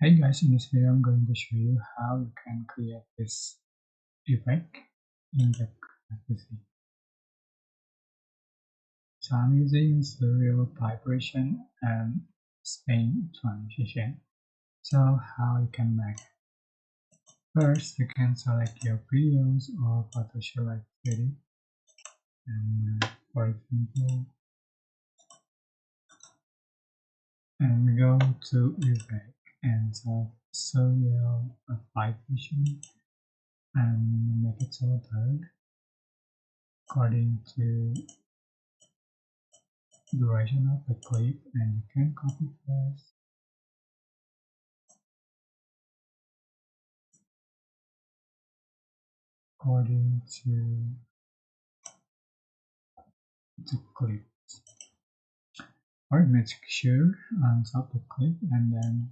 Hey guys, in this video I'm going to show you how you can create this effect in the PC. So I'm using serial vibration and spin transition. So how you can make? First, you can select your videos or photo select video, and for example, and go to effect and select serial vibration and make it sorted according to duration of the clip, and you can copy paste according to the clip, or make sure on top the clip, and then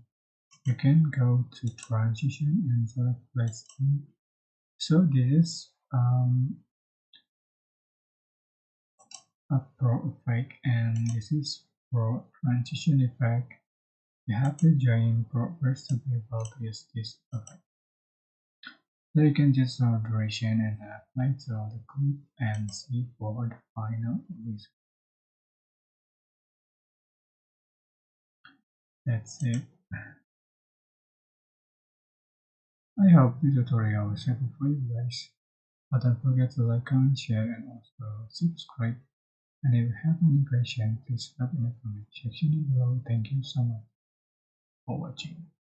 you can go to transition and select placement. So this is a pro effect, and this is pro transition effect. You have to join pro first to be able to use this effect. So you can just duration and apply to all the clip and see for the final result. That's it. I hope this tutorial was helpful for you guys. But don't forget to like, comment, share, and also subscribe. And if you have any question, please drop in the comment section below. Thank you so much for watching.